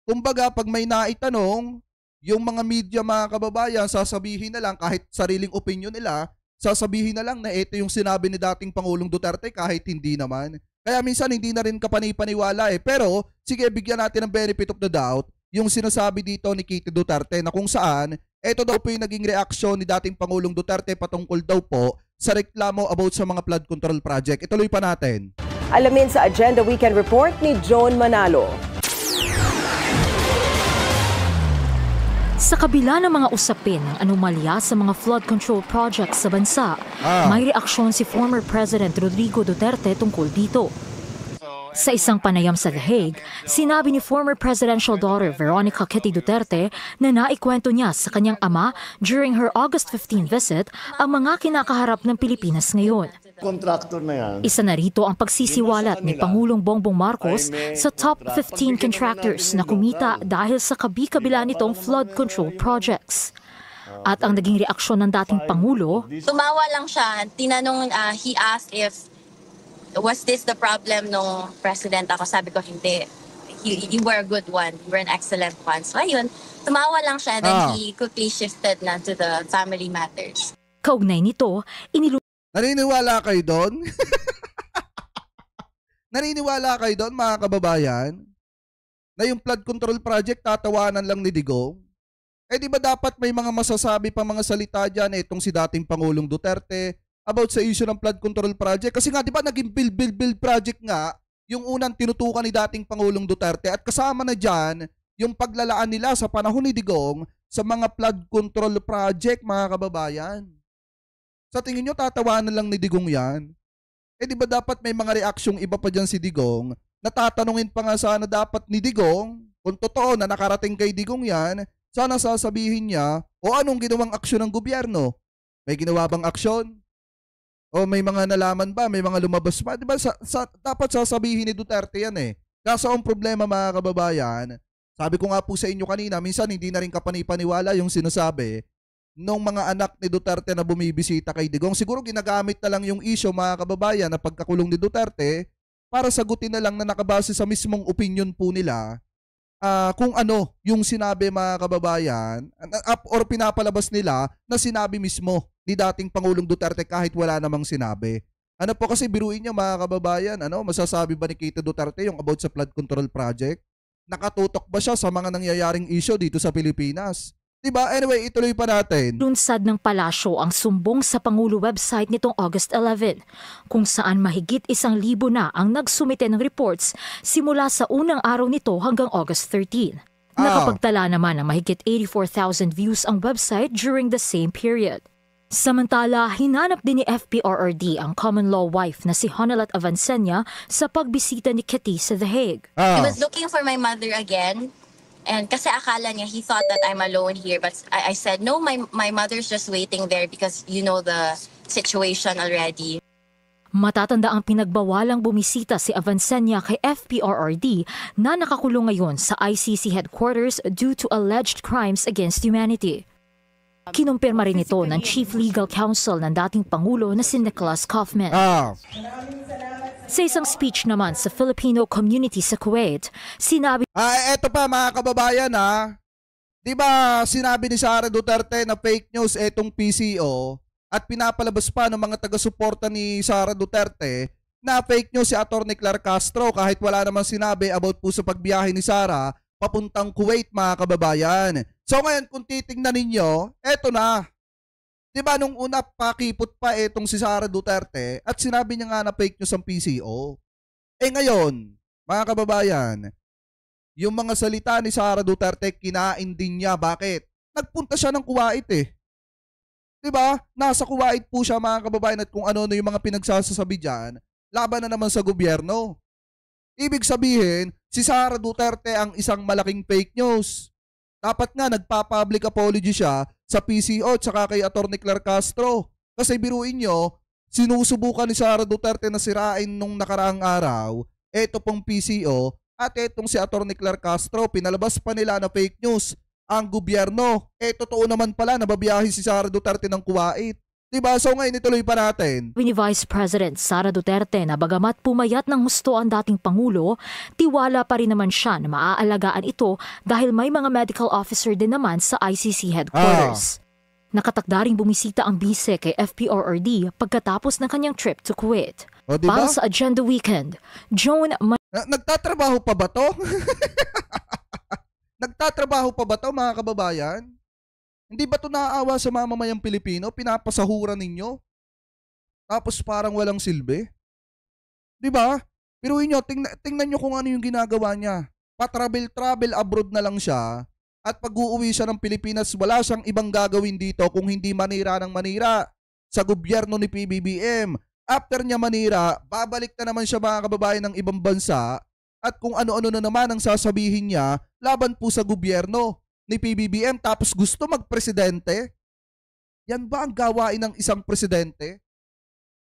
Speaker 1: kumbaga pag may naitanong, yung mga media mga kababayan sasabihin na lang kahit sariling opinion nila, sasabihin na lang na ito yung sinabi ni dating Pangulong Duterte kahit hindi naman. Kaya minsan hindi na rin kapanipaniwala Pero sige, bigyan natin ng benefit of the doubt yung sinasabi dito ni Kitty Duterte na kung saan ito daw po yung naging reaksyon ni dating Pangulong Duterte patungkol daw po sa reklamo about sa mga flood control project. Ituloy pa natin.
Speaker 13: Alamin sa Agenda Weekend Report ni John Manalo.
Speaker 3: Sa kabila ng mga usapin ng anomalya sa mga flood control projects sa bansa, may reaksyon si former President Rodrigo Duterte tungkol dito. Sa isang panayam sa The Hague, sinabi ni former presidential daughter Veronica Kitty Duterte na naikwento niya sa kanyang ama during her August 15 visit ang mga kinakaharap ng Pilipinas ngayon.
Speaker 4: Contractor na yan.
Speaker 3: Isa na rito ang pagsisiwalat ni Pangulong Bongbong Marcos sa top 15 contractors na kumita dahil sa kabi-kabila nitong flood control projects. At ang naging reaksyon ng dating Pangulo,
Speaker 14: tumawa lang siya, tinanong, he asked if, was this the problem nung president ako? Sabi ko, hindi. You were a good one. You were an excellent one. So ayun, tumawa lang siya, then he quickly shifted na to the family matters.
Speaker 3: Kaugnay nito,
Speaker 1: Naniniwala kayo doon? Naniniwala kayo doon mga kababayan? Na yung flood control project tatawanan lang ni Digong? Di ba dapat may mga masasabi pa mga salita dyan itong si dating Pangulong Duterte about sa issue ng flood control project? Kasi nga di ba naging build project nga yung unang tinutukan ni dating Pangulong Duterte at kasama na dyan yung paglalaan nila sa panahon ni Digong sa mga flood control project mga kababayan. Sa tingin nyo, tatawanan lang ni Digong yan? Di ba dapat may mga reaksyong iba pa dyan si Digong? Natatanungin pa nga sana dapat ni Digong, kung totoo na nakarating kay Digong yan, sana sasabihin niya, o anong ginawang aksyon ng gobyerno? May ginawa bang aksyon? O may mga nalaman ba? May mga lumabas ba? Di ba dapat sasabihin ni Duterte yan Kaso ang problema mga kababayan, sabi ko nga po sa inyo kanina, minsan hindi na rin kapanipaniwala yung sinasabi nung mga anak ni Duterte na bumibisita kay Digong. Siguro ginagamit na lang yung issue mga kababayan na pagkakulong ni Duterte para sagutin na lang na nakabase sa mismong opinion po nila kung ano yung sinabi mga kababayan or pinapalabas nila na sinabi mismo ni dating Pangulong Duterte kahit wala namang sinabi. Ano po kasi biruin niyo mga kababayan, masasabi ba ni Kito Duterte yung about sa flood control project? Nakatutok ba siya sa mga nangyayaring issue dito sa Pilipinas? Diba? Anyway, ituloy pa natin.
Speaker 15: Lunsad ng palasyo ang sumbong sa Pangulo website nitong August 11, kung saan mahigit 1,000 na ang nagsumite ng reports simula sa unang araw nito hanggang August 13. Nakapagtala naman ng mahigit 84,000 views ang website during the same period. Samantala, hinanap din ni FPRRD ang common law wife na si Honolat Avancenia sa pagbisita ni Kitty sa The Hague.
Speaker 14: He was looking for my mother again. And kasi akala niya, he thought that I'm alone here. But I said, no, my mother's just waiting there because you know the situation already.
Speaker 15: Matatanda ang pinagbawalang bumisita si Avancenia kay FPRRD na nakakulong ngayon sa ICC headquarters due to alleged crimes against humanity. Kinumpirma rin ito ng Chief Legal Counsel ng dating Pangulo na si Nicholas Kaufman. Sa isang speech naman sa Filipino community sa Kuwait, sinabi...
Speaker 1: Eto pa mga kababayan Di ba sinabi ni Sara Duterte na fake news etong PCO at pinapalabas pa ng mga taga-suporta ni Sara Duterte na fake news si Atty. Clark Castro kahit wala namang sinabi about po sa pagbiyahe ni Sara papuntang Kuwait mga kababayan. So ngayon kung titingnan ninyo, eto na. Diba nung una pakipot pa etong si Sara Duterte at sinabi niya nga na fake news ang PCO. Ngayon, mga kababayan, yung mga salita ni Sara Duterte kinain din niya. Bakit? Nagpunta siya ng Kuwait Diba? Nasa Kuwait po siya mga kababayan at kung ano-ano yung mga pinagsasasabi dyan, laban na naman sa gobyerno. Ibig sabihin, si Sara Duterte ang isang malaking fake news. Dapat nga nagpa-public apology siya sa PCO at saka kay Atty. Clark Castro. Kasi biruin nyo, sinusubukan ni Sara Duterte na sirain nung nakaraang araw, eto pong PCO at etong si Atty. Clark Castro, pinalabas pa nila na fake news ang gobyerno. Totoo naman pala na babiyahe si Sara Duterte ng Kuwait. Diba? So ngayon ituloy pa natin.
Speaker 15: Ni Vice President Sara Duterte na bagamat pumayat ng husto ang dating Pangulo, tiwala pa rin naman siya na maaalagaan ito dahil may mga medical officer din naman sa ICC headquarters. Nakatakda ring bumisita ang bise kay FPRRD pagkatapos ng kanyang trip to Kuwait.
Speaker 1: Diba?
Speaker 15: Para sa Agenda Weekend, Joan...
Speaker 1: Nagtatrabaho pa ba to? Nagtatrabaho pa ba to mga kababayan? Hindi ba ito naaawa sa mamamayang Pilipino? Pinapasahuran ninyo? Tapos parang walang silbi? Diba? Pero inyo, tingnan nyo kung ano yung ginagawa niya. Pa-travel abroad na lang siya at pag uuwi siya ng Pilipinas, wala siyang ibang gagawin dito kung hindi manira ng manira sa gobyerno ni PBBM. After niya manira, babalik na naman siya mga kababayan ng ibang bansa at kung ano-ano na naman ang sasabihin niya laban po sa gobyerno ni PBBM tapos gusto magpresidente? Yan ba ang gawain ng isang presidente?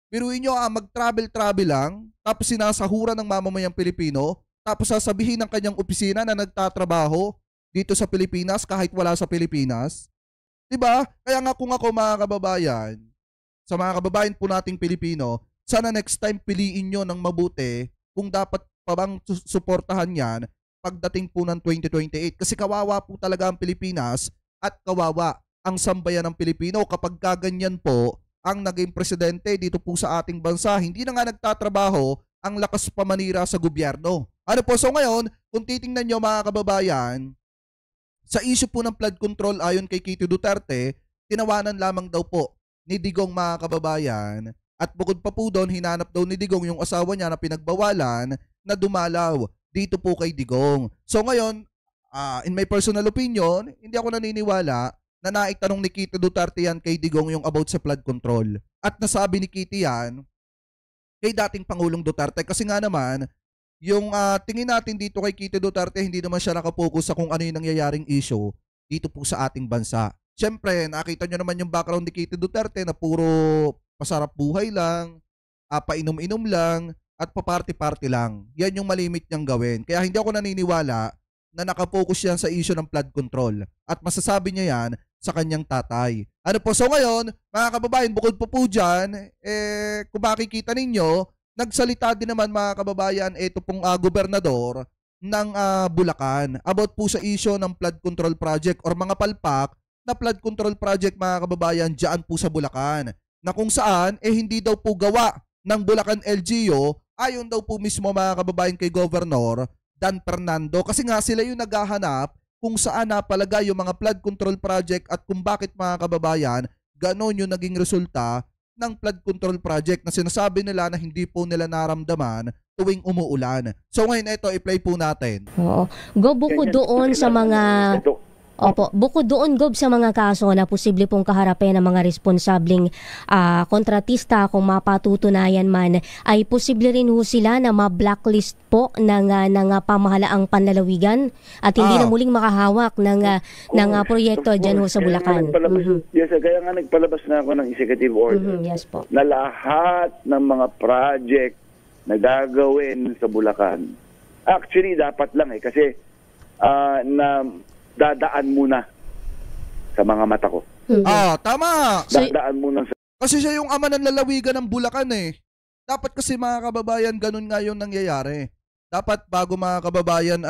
Speaker 1: Biruin nyo mag-travel lang tapos sinasahuran ng mamamayang Pilipino tapos sasabihin ng kanyang opisina na nagtatrabaho dito sa Pilipinas kahit wala sa Pilipinas? Diba? Kaya nga kung ako mga kababayan, sa mga kababayan po nating Pilipino, sana next time piliin nyo ng mabuti kung dapat pa bang suportahan yan pagdating po ng 2028 kasi kawawa po talaga ang Pilipinas at kawawa ang sambayan ng Pilipino kapag kaganyan po ang naging presidente dito po sa ating bansa. Hindi na nga nagtatrabaho, ang lakas pamanira sa gobyerno. Ano po, so ngayon, kung titingnan nyo mga kababayan, sa issue po ng flood control ayon kay Kito Duterte, tinawanan lamang daw po ni Digong mga kababayan at bukod pa po doon, hinanap daw ni Digong yung asawa niya na pinagbawalan na dumalaw dito po kay Digong. So ngayon, in my personal opinion, hindi ako naniniwala na naitanong ni Kito Duterte yan kay Digong yung about sa flood control. At nasabi ni Kitty yan kay dating Pangulong Duterte kasi nga naman, yung tingin natin dito kay Kito Duterte, hindi naman siya nakapokus sa kung ano yung nangyayaring issue dito po sa ating bansa. Siyempre, nakita nyo naman yung background ni Kito Duterte na puro pasarap buhay lang, painom-inom lang, at paparty-party lang. Yan yung malimit niyang gawin. Kaya hindi ako naniniwala na nakapokus yan sa issue ng flood control. At masasabi niya yan sa kanyang tatay. Ano po, so ngayon, mga kababayan, bukod po dyan, kung makikita ninyo, nagsalita din naman mga kababayan, ito pong gobernador ng Bulacan about po sa issue ng flood control project or mga palpak na flood control project mga kababayan dyan po sa Bulacan na kung saan hindi daw po gawa ng Bulacan LGU ayon daw po mismo mga kababayan kay Governor Dan Fernando kasi nga sila yung naghahanap kung saan napalagay yung mga flood control project at kung bakit mga kababayan ganon yung naging resulta ng flood control project na sinasabi nila na hindi po nila naramdaman tuwing umuulan. So ngayon ito, i-play po natin.
Speaker 16: Oo. Bukod doon sa mga... Opo, bukod doon, Gob, sa mga kaso na posible pong kaharapin ng mga responsabling kontratista kung mapatutunayan man, ay posible rin ho sila na ma-blacklist po ng pamahalaang panlalawigan at hindi na muling makahawak ng proyekto dyan ho sa Bulacan.
Speaker 17: Yes, kaya nga nagpalabas na ako ng executive order
Speaker 16: yes po.
Speaker 17: Na lahat ng mga project na gagawin sa Bulacan, actually dapat lang kasi na dadaan muna sa mga mata ko.
Speaker 1: Tama.
Speaker 17: Dadaan muna sa...
Speaker 1: Kasi siya yung ama ng lalawigan ng Bulacan Dapat kasi mga kababayan, ganun nga yung nangyayari. Dapat bago mga kababayan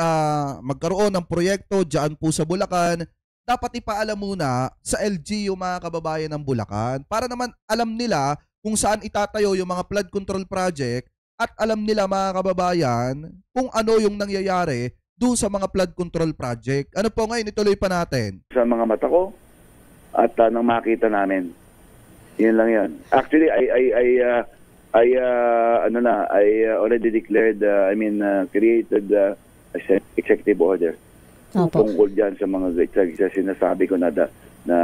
Speaker 1: magkaroon ng proyekto dyan po sa Bulacan, dapat ipaalam muna sa LGU mga kababayan ng Bulacan para naman alam nila kung saan itatayo yung mga flood control project at alam nila mga kababayan kung ano yung nangyayari doon sa mga flood control project. Ano po ngayon, ituloy pa natin.
Speaker 17: Sa mga mata ko at nang makita namin. Yun lang yan. Actually, I already declared, created executive order. Tungkol dyan sa mga sinasabi ko na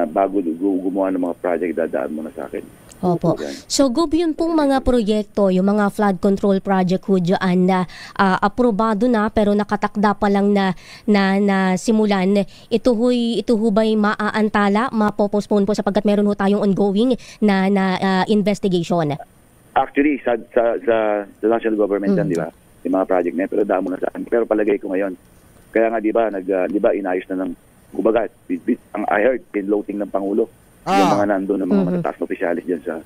Speaker 17: bago gumawa ng mga project, dadaan muna sa akin.
Speaker 16: Opo. So, Gob, yun pong mga proyekto, yung mga flood control project ho dyan na aprobado na pero nakatakda pa lang na simulan, ito ho ba'y maaantala, mapopostpone po sapagkat meron ho tayong ongoing na investigation?
Speaker 17: Actually, sa national government yan, di ba? Yung mga project na pero damo na sa akin. Pero palagay ko ngayon, kaya nga di ba inayos na ng kumbaga, I heard, pinloating ng Pangulo. Yung mga nandun ng mga matataas na opisyalis dyan sa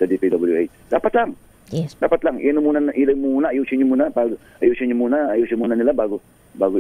Speaker 17: DPWH. Dapat lang.
Speaker 16: Yes.
Speaker 17: Dapat lang. Ilan muna, ayusin nyo muna nila bago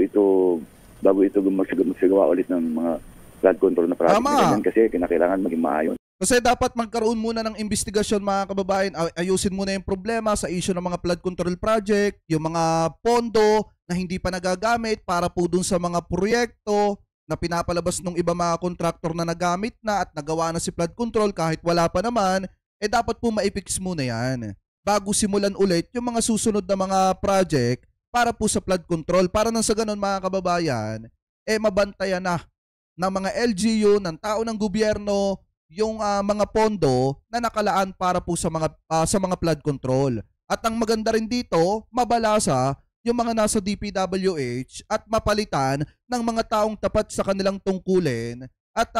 Speaker 17: ito magsagawa ulit ng mga flood control na project. Kasi kinakailangan maging maayon.
Speaker 1: Kasi dapat magkaroon muna ng investigasyon mga kababayan. Ayusin muna yung problema sa issue ng mga flood control project, yung mga pondo na hindi pa nagagamit para po dun sa mga proyekto na pinapalabas ng iba mga kontraktor na nagamit na at nagawa na si flood control kahit wala pa naman, dapat po maipix muna yan bago simulan ulit yung mga susunod na mga project para po sa flood control. Para nang sa ganun mga kababayan, mabantayan na ng mga LGU, ng tao ng gobyerno, yung mga pondo na nakalaan para po sa mga flood control. At ang maganda rin dito, mabalasa yung mga nasa DPWH at mapalitan ng mga taong tapat sa kanilang tungkulin at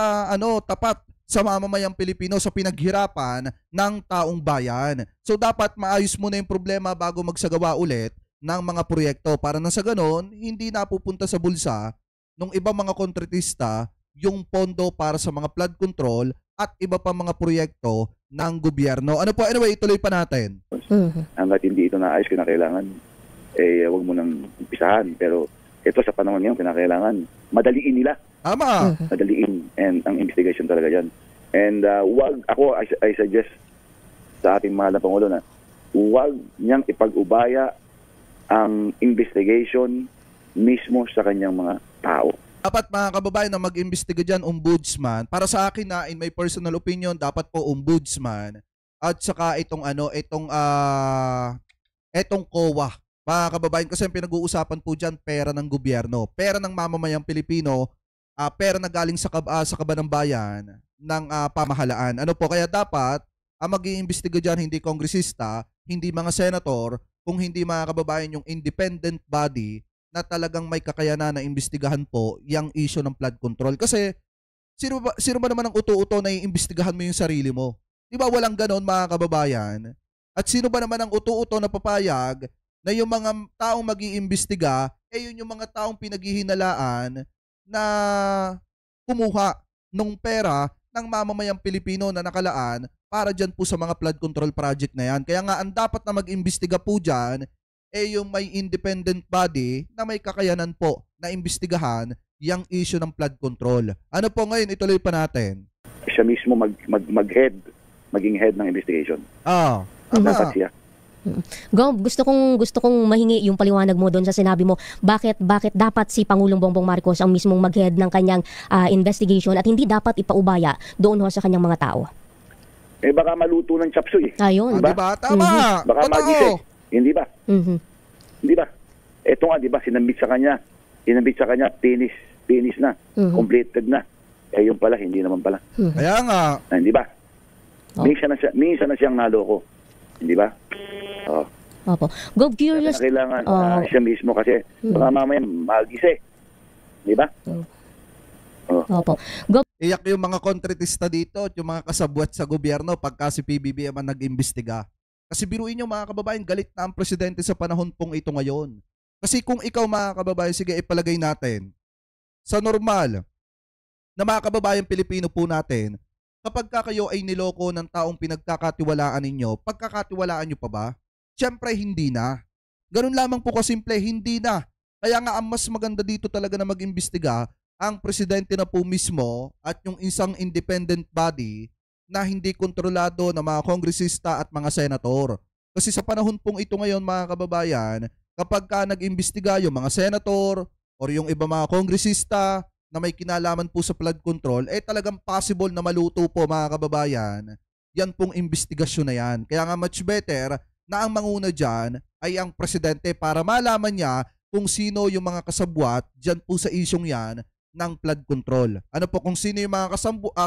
Speaker 1: tapat sa mamamayang Pilipino sa pinaghirapan ng taong bayan. So dapat maayos muna yung problema bago magsagawa ulit ng mga proyekto para na sa ganon hindi napupunta sa bulsa ng ibang mga kontratista yung pondo para sa mga flood control at iba pa mga proyekto ng gobyerno. Ano po? Anyway, ituloy pa natin.
Speaker 17: Hanggat hindi ito naayos, kinakailangan wag mo nang umpisahan. Pero ito sa panahon ngayon, kinakailangan madaliin nila.
Speaker 1: Tama.
Speaker 17: Madaliin and ang investigation talaga yan. And I suggest sa ating mahal na Pangulo na wag niyang ipag-ubaya ang investigation mismo sa kanyang mga tao.
Speaker 1: Dapat mga kababayan na mag-imbestiga dyan, ombudsman. Para sa akin na, in my personal opinion, dapat po ombudsman. At saka itong COA. Mga kababayan, kasi ang pinag-uusapan po dyan, pera ng gobyerno, pera ng mamamayang Pilipino, pera na galing sa kaba ng bayan ng pamahalaan. Ano po, kaya dapat ang mag-iimbestiga dyan hindi kongresista, hindi mga senator, kung hindi mga kababayan yung independent body na talagang may kakayanan na imbestigahan po yung issue ng flood control. Kasi sino ba naman ang uto-uto na iimbestigahan mo yung sarili mo? Di ba walang ganon mga kababayan? At sino ba naman ang uto-uto na papayag na yung mga taong mag-iimbestiga, yun yung mga taong pinaghihinalaan na kumuha ng pera ng mamamayang Pilipino na nakalaan para dyan po sa mga flood control project na yan. Kaya nga, ang dapat na mag-imbestiga po dyan, yung may independent body na may kakayanan po na imbestigahan yung issue ng flood control. Ano po ngayon, ituloy pa natin.
Speaker 17: Siya mismo maging head ng investigation. Dapat siya.
Speaker 16: Gob, gusto kong mahingi yung paliwanag mo doon sa sinabi mo, bakit dapat si Pangulong Bongbong Marcos ang mismong mag-head ng kanyang investigation at hindi dapat ipaubaya doon sa kanyang mga tao?
Speaker 17: Baka maluto ng chapsuy.
Speaker 16: Ayun.
Speaker 1: Diba? Tama.
Speaker 17: Baka magise. Hindi ba? Hindi ba? Ito nga, di ba, sinambit sa kanya, finish na, completed na. Yung pala, hindi naman pala.
Speaker 1: Kaya nga.
Speaker 17: Hindi ba? Minsan na siyang naloko. Hindi ba?
Speaker 16: Opo. Gob, curious.
Speaker 17: Kailangan siya mismo kasi baka mamaya magise. Di ba?
Speaker 16: Opo.
Speaker 1: Iyak yung mga kontratista dito at yung mga kasabwat sa gobyerno pagka si PBBM ang nag-imbestiga. Kasi biruin nyo mga kababayan, galit na ang presidente sa panahon pong ito ngayon. Kasi kung ikaw mga kababayan, sige ipalagay natin, sa normal na mga kababayan Pilipino po natin, kapag kayo ay niloko ng taong pinagkakatiwalaan ninyo, pagkakatiwalaan nyo pa ba? Siyempre hindi na. Ganun lamang po kasimple, hindi na. Kaya nga ang mas maganda dito talaga na mag-imbestiga ang presidente na po mismo at yung isang independent body na hindi kontrolado ng mga kongresista at mga senator. Kasi sa panahon pong ito ngayon mga kababayan, kapag ka nag-imbestiga yung mga senator or yung iba mga kongresista na may kinalaman po sa flood control, talagang possible na maluto po mga kababayan, yan pong investigasyon na yan. Kaya nga much better na ang manguna dyan ay ang presidente para malaman niya kung sino yung mga kasabwat dyan po sa isyong yan ng flood control. Ano po kung sino yung mga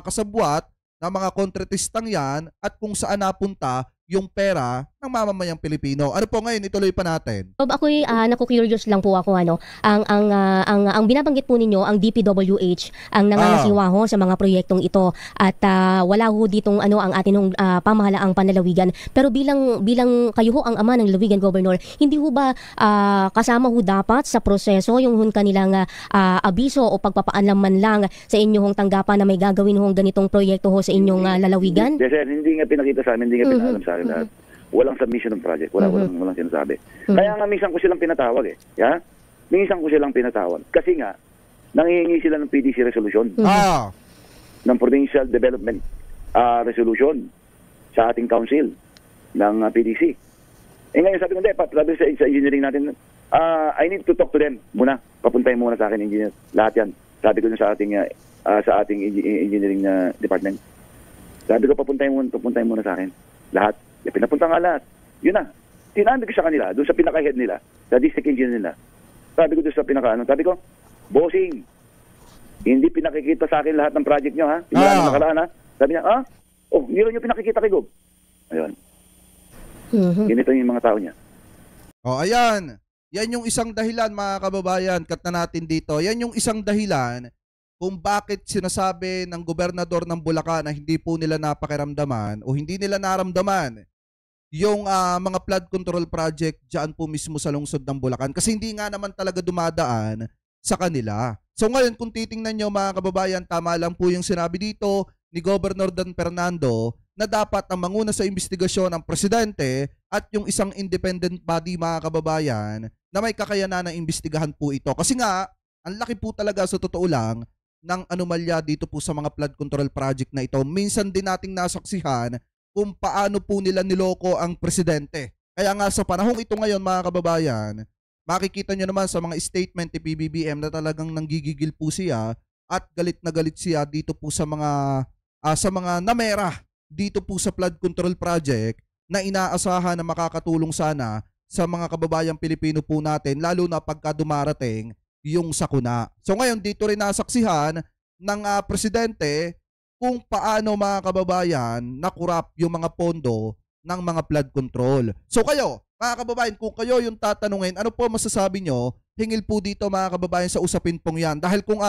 Speaker 1: kasabwat ng mga kontratistang yan at kung saan napunta yung pera ng mamamayang Pilipino. Ano po ngayon, ituloy pa natin.
Speaker 16: Ako'y naku-curious lang po ako ang binabanggit po ninyo ang DPWH ang nangangasiwa ho sa mga proyektong ito at wala ho ditong ang ating pamahalaang panlalawigan. Pero bilang kayo ho ang ama ng lalawigan, Governor, hindi ho ba kasama ho dapat sa proseso yung kanilang abiso o pagpapaalam man lang sa inyong tanggapan na may gagawin ho ganitong proyekto ho sa inyong lalawigan?
Speaker 17: Yes, sir, hindi nga pinakita sa amin, hindi nga pinaalam sa akin lahat. Walang submission ng project. Walang sinasabi. Kaya nga minsan ko silang pinatawag Minsan ko silang pinatawag. Kasi nga, nangihingi sila ng PDC resolution. Ng Provincial Development Resolution sa ating council ng PDC. Ngayon sabi ko, sabi sa engineering natin, I need to talk to them muna. Papuntahin muna sa akin, engineer. Lahat yan. Sabi ko sa ating engineering department. Sabi ko, papuntahin muna sa akin. Lahat. Pinapunta nga lahat. Yun na. Tinanong ko sa kanila, doon sa pinaka-head nila, sa district engineer nila. Sabi ko doon sa sabi ko, bossing, hindi pinakikita sa akin lahat ng project nyo, ha? Hindi nakaraan, ha? Sabi niya, hindi rin nyo pinakikita kay Gob. Ayun. Ganito yung mga tao niya.
Speaker 1: Ayan. Yan yung isang dahilan, mga kababayan, cut na natin dito. Yan yung isang dahilan kung bakit sinasabi ng gobernador ng Bulacan na hindi po nila napakiramdaman o hindi nila naramdaman yung mga flood control project dyan po mismo sa lungsod ng Bulacan kasi hindi nga naman talaga dumadaan sa kanila. So ngayon kung titingnan nyo mga kababayan, tama lang po yung sinabi dito ni Governor Dan Fernando na dapat ang manguna sa investigasyon ang presidente at yung isang independent body mga kababayan na may kakayanan na imbestigahan po ito. Kasi nga, ang laki po talaga sa totoo lang ng anomalya dito po sa mga flood control project na ito. Minsan din nating nasaksihan kung paano po nila niloko ang presidente. Kaya nga sa panahong ito ngayon mga kababayan, makikita nyo naman sa mga statement ni PBBM na talagang nanggigigil po siya at galit na galit siya dito po sa mga namera dito po sa flood control project na inaasahan na makakatulong sana sa mga kababayang Pilipino po natin lalo na pagka dumarating yung sakuna. So ngayon dito rin nasaksihan ng presidente kung paano mga kababayan nakurap yung mga pondo ng mga flood control. So kayo, mga kababayan, kung kayo yung tatanungin, ano po masasabi nyo? Hingil po dito mga kababayan sa usapin pong yan. Dahil kung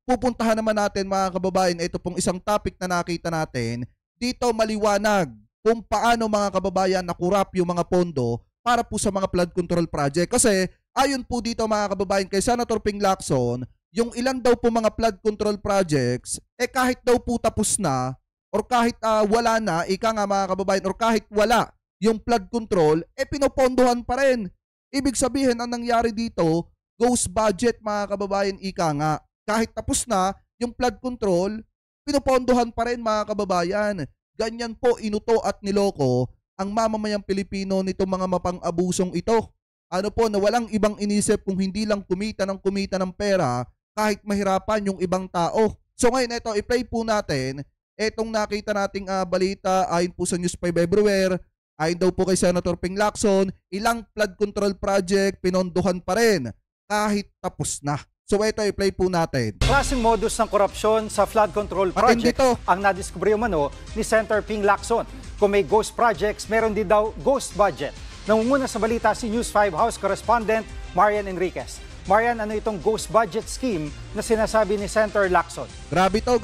Speaker 1: pupuntahan naman natin mga kababayan, ito pong isang topic na nakita natin, dito maliwanag kung paano mga kababayan nakurap yung mga pondo para po sa mga flood control project. Kasi ayon po dito mga kababayan kay Senator Ping Lacson, yung ilan daw po mga flood control projects, kahit daw po tapos na, or kahit wala na, ika nga mga kababayan, or kahit wala yung flood control, pinopondohan pa rin. Ibig sabihin, ang nangyari dito, ghost budget mga kababayan, ika nga. Kahit tapos na yung flood control, pinupondohan pa rin mga kababayan. Ganyan po inuto at niloko ang mamamayang Pilipino nitong mga mapang-abusong ito. Ano po, na walang ibang inisip kung hindi lang kumita ng pera kahit mahirapan yung ibang tao. So ngayon, ito, i-play po natin itong nakita nating balita ayon po sa News 5 Everywhere. Ayon daw po kay Senator Ping Lacson, ilang flood control project pinondohan pa rin kahit tapos na. So ito, i-play po natin.
Speaker 18: Klaseng modus ng korupsyon sa flood control project ang nadiskubre umano ni Senator Ping Lacson. Kung may ghost projects, meron din daw ghost budget. Nangunguna sa balita si News 5 House Correspondent Marian Enriquez. Marian, ano itong ghost budget scheme na sinasabi ni Senator Lacson?
Speaker 1: Grabe to.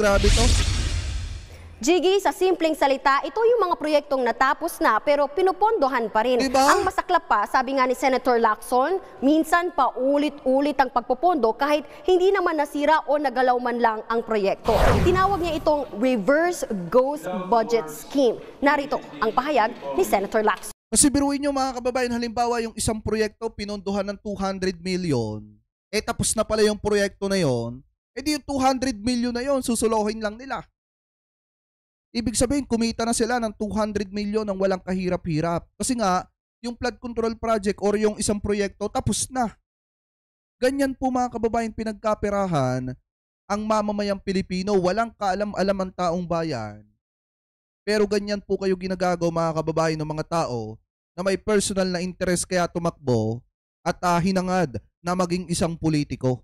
Speaker 19: Jiggy, sa simpleng salita, ito yung mga proyektong natapos na pero pinupondohan pa rin.
Speaker 1: Diba?
Speaker 19: Ang masaklap pa, sabi nga ni Senator Lacson, minsan pa ulit-ulit ang pagpopondo kahit hindi naman nasira o nagalaw man lang ang proyekto. Tinawag niya itong reverse ghost budget scheme. Narito ang pahayag ni Senator Lacson.
Speaker 1: Kasi biruin nyo mga kababayan, halimbawa yung isang proyekto pinondohan ng 200 million, tapos na pala yung proyekto na yon, di yung 200 million na yon, susulohin lang nila. Ibig sabihin, kumita na sila ng 200 million ng walang kahirap-hirap. Kasi nga, yung flood control project or yung isang proyekto, tapos na. Ganyan po mga kababayan pinagkaperahan ang mamamayang Pilipino, walang kaalam-alam ang taong bayan. Pero ganyan po kayo ginagago mga kababayan ng mga tao na may personal na interest kaya tumakbo at hinangad na maging isang politiko.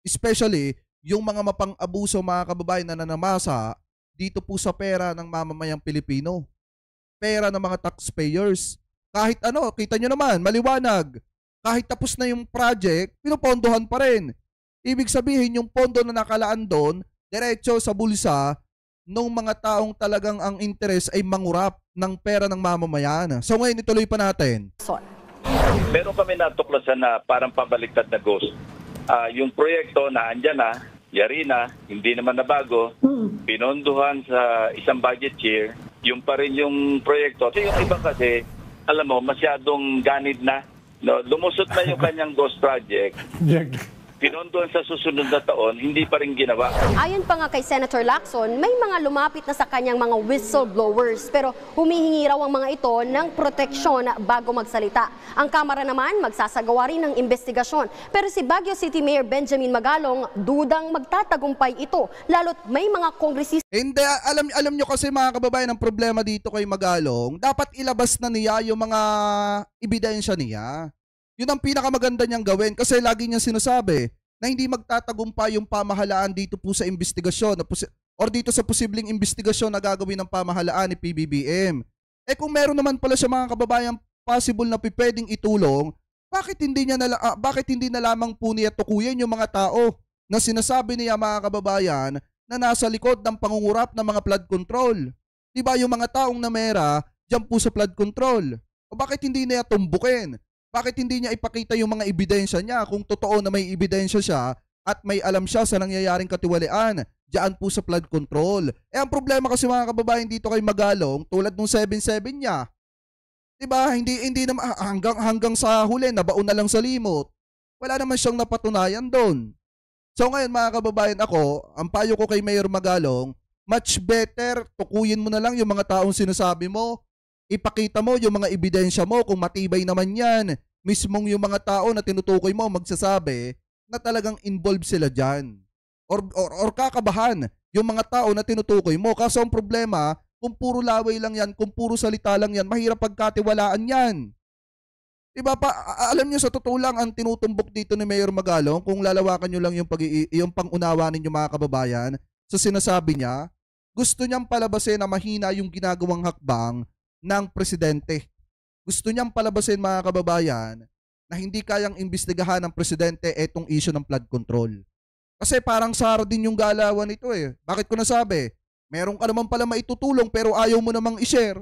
Speaker 1: Especially yung mga mapang-abuso mga kababayan na nanamasa dito po sa pera ng mamamayang Pilipino. Pera ng mga taxpayers. Kahit ano, kita nyo naman, maliwanag. Kahit tapos na yung project, pinupondohan pa rin. Ibig sabihin yung pondo na nakalaan doon, diretso sa bulsa nung mga taong talagang ang interest ay mangurap ng pera ng mamamayan. So ngayon, ituloy pa natin.
Speaker 17: Meron kami natuklasan na parang pabaliktad na ghost. Yung proyekto na andyan na, yari na, hindi naman nabago, pinondohan sa isang budget year, yung pa rin yung proyekto. Kasi yung iba kasi, alam mo, masyadong ganid na. No, lumusot na yung kanyang ghost project. Pinondohan sa susunod na taon, hindi pa rin ginawa.
Speaker 19: Ayon pa nga kay Senator Lacson, may mga lumapit na sa kanyang mga whistleblowers pero humihingi raw ang mga ito ng proteksyon bago magsalita. Ang Kamara naman magsasagawa rin ng investigasyon. Pero si Baguio City Mayor Benjamin Magalong dudang magtatagumpay ito lalo't may mga kongresista.
Speaker 1: Hindi, alam nyo kasi mga kababayan, ang problema dito kay Magalong, dapat ilabas na niya yung mga ebidensya niya. Yun ang pinakamaganda niyang gawin kasi lagi niya sinasabi na hindi magtatagumpay yung pamahalaan dito po sa investigasyon or dito sa posibleng investigasyon na gagawin ng pamahalaan ni PBBM. Kung meron naman pala siya mga kababayan possible na pwedeng itulong, bakit hindi na lamang po niya tukuyin yung mga tao na sinasabi niya mga kababayan na nasa likod ng pangungurap ng mga flood control? Diba yung mga taong namera dyan po sa flood control? O bakit hindi niya tumbukin? Bakit hindi niya ipakita yung mga ebidensya niya kung totoo na may ebidensya siya at may alam siya sa nangyayaring katiwalian diyan po sa flood control? Ang problema kasi mga kababayan dito kay Magalong, tulad nung 7-7 niya, diba, hindi naman hanggang sa huli, nabaon na lang sa limot. Wala naman siyang napatunayan doon. So ngayon mga kababayan, ang payo ko kay Mayor Magalong, much better tukuyin mo na lang yung mga taong sinasabi mo. Ipakita mo yung mga ebidensya mo kung matibay naman yan. Mismong yung mga tao na tinutukoy mo magsasabi na talagang involved sila dyan. Or kakabahan yung mga tao na tinutukoy mo. Kaso ang problema, kung puro laway lang yan, kung puro salita lang yan, mahirap pagkatiwalaan yan. Diba pa, alam nyo sa totoo lang ang tinutumbok dito ni Mayor Magalong, kung lalawakan nyo lang yung pangunawa ninyo mga kababayan, sa sinasabi niya, gusto niyang palabasin na mahina yung ginagawang hakbang ng presidente. Gusto niyang palabasin mga kababayan na hindi kayang imbestigahan ng presidente etong issue ng flood control. Kasi parang sardin yung galawan nito eh. Bakit ko nasabi? Meron ka naman pala maitutulong pero ayaw mo namang i-share.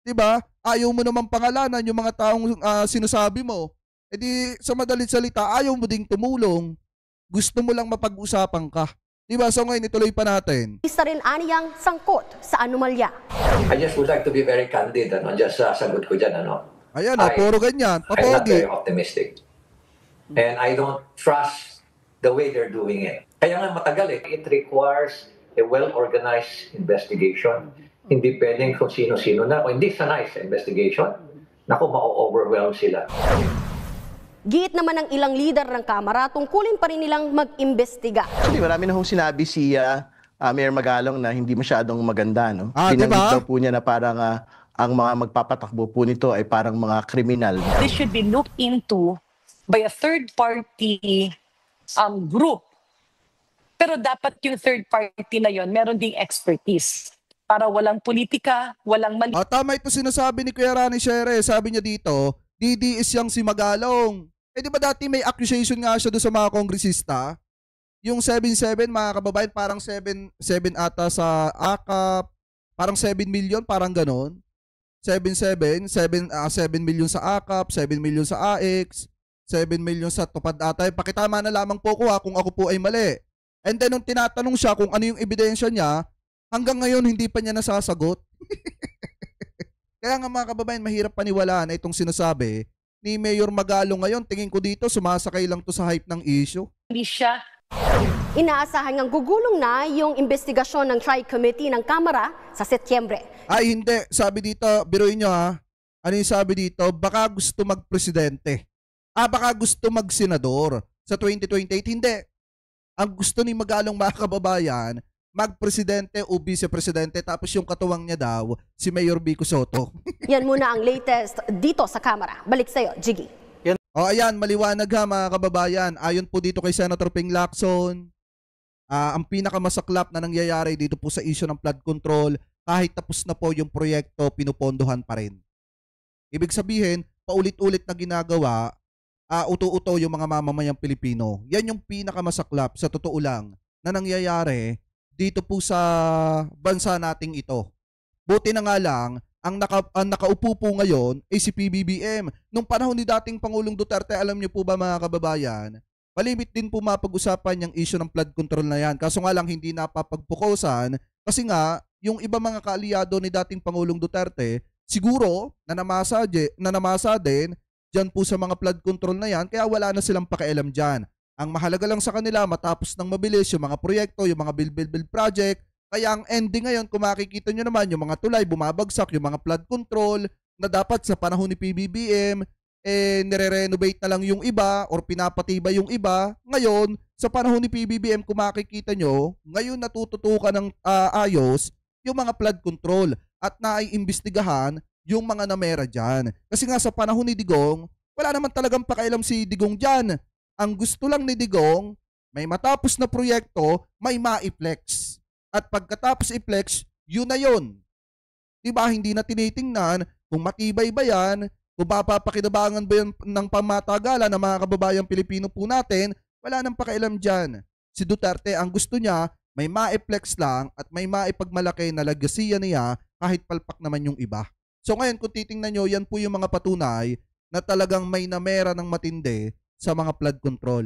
Speaker 1: Diba? Ayaw mo namang pangalanan yung mga taong sinasabi mo. Di sa madalit salita, ayaw mo ding tumulong. Gusto mo lang mapag-usapan ka. Diba? So ngayon, ituloy pa natin.
Speaker 19: Isa rin aniyang sangkot sa anomalya.
Speaker 20: I just would like to be very candid. Just sagot ko dyan.
Speaker 1: Ayan, puro ganyan.
Speaker 20: I'm not
Speaker 1: Papogi.
Speaker 20: very optimistic. And I don't trust the way they're doing it. Kaya nga matagal eh. It requires a well-organized investigation. Hindi pwedeng kung sino-sino na. Kung hindi sanay sa investigation, naku, ma-overwhelm sila.
Speaker 19: Giit naman ng ilang leader ng Kamara, tungkulin pa rin nilang mag-imbestiga.
Speaker 21: Actually, marami na hong sinabi si Mayor Magalong na hindi masyadong maganda. No? Binanggit daw po niya na parang ang mga magpapatakbo po nito ay parang mga kriminal.
Speaker 22: This should be looked into by a third-party group. Pero dapat yung third party na yon meron ding expertise. Para walang politika, walang mali.
Speaker 1: Tama ito sinasabi ni Kuya Rani Shere. Sabi niya dito, DDS yang si Magalong. Di ba dati may accusation nga siya doon sa mga kongresista? Yung 7-7, mga kababayan, parang 7 ata sa AKAP, parang 7 million, parang ganon. 7 million sa AKAP, 7 million sa AX, 7 million sa Tupad ata. Pakitama na lamang po ko kung ako po ay mali. And then nung tinatanong siya kung ano yung ebidensya niya, hanggang ngayon hindi pa niya nasasagot. Kaya nga mga kababayan, mahirap paniwalaan na itong sinasabi ni Mayor Magalong ngayon. Tingin ko dito, sumasakay lang to sa hype ng issue.
Speaker 22: Hindi siya.
Speaker 19: Inaasahan ngang gugulong na yung investigasyon ng Tri-Committee ng Kamara sa Setyembre.
Speaker 1: Ay hindi, sabi dito, biruin nyo ha. Ano yung sabi dito? Baka gusto magpresidente. Baka gusto magsenador sa 2028. Hindi. Ang gusto ni Magalong mga kababayan, magpresidente o vice-presidente, tapos yung katuwang niya daw, si Mayor Vico Soto.
Speaker 19: Yan muna ang latest dito sa Kamara. Balik sa'yo, Jiggy.
Speaker 1: Ayan, maliwanag ha mga kababayan. Ayon po dito kay Senator Ping Lacson, ang pinakamasaklap na nangyayari dito po sa issue ng flood control, kahit tapos na po yung proyekto, pinupondohan pa rin. Ibig sabihin, paulit-ulit na ginagawa, uto-uto yung mga mamamayang Pilipino. Yan yung pinakamasaklap sa totoo lang na nangyayari dito po sa bansa nating ito. Buti na nga lang, ang nakaupo po ngayon ay si PBBM. Nung panahon ni dating Pangulong Duterte, alam niyo po ba mga kababayan, malimit din po mapag-usapan yung issue ng flood control na yan. Kaso nga lang hindi napapagpukusan kasi nga yung iba mga kaalyado ni dating Pangulong Duterte, siguro na namasa din dyan po sa mga flood control na yan, kaya wala na silang pakialam dyan. Ang mahalaga lang sa kanila, matapos ng mabilis yung mga proyekto, yung mga build project. Kaya ang ending ngayon, kung makikita nyo naman, yung mga tulay bumabagsak, yung mga flood control na dapat sa panahon ni PBBM, nire-renovate na lang yung iba or pinapatibay yung iba. Ngayon, sa panahon ni PBBM, kung makikita nyo, ngayon natututukan ng ayos yung mga flood control at naiimbestigahan yung mga namera dyan. Kasi nga sa panahon ni Digong, wala naman talagang pakialam si Digong dyan. Ang gusto lang ni Digong, may matapos na proyekto, may ma-flex. At pagkatapos i-flex, yun na yun. Diba, hindi na tinitingnan kung matibay ba yan, kung mapapakinabangan ba yan ng pamatagalan ng mga kababayang Pilipino po natin, wala nang pakialam dyan. Si Duterte, ang gusto niya, may ma-flex lang at may maipagmalaki na legasiya niya kahit palpak naman yung iba. So ngayon, kung titingnan nyo, yan po yung mga patunay na talagang may namera ng matindi sa mga flood control.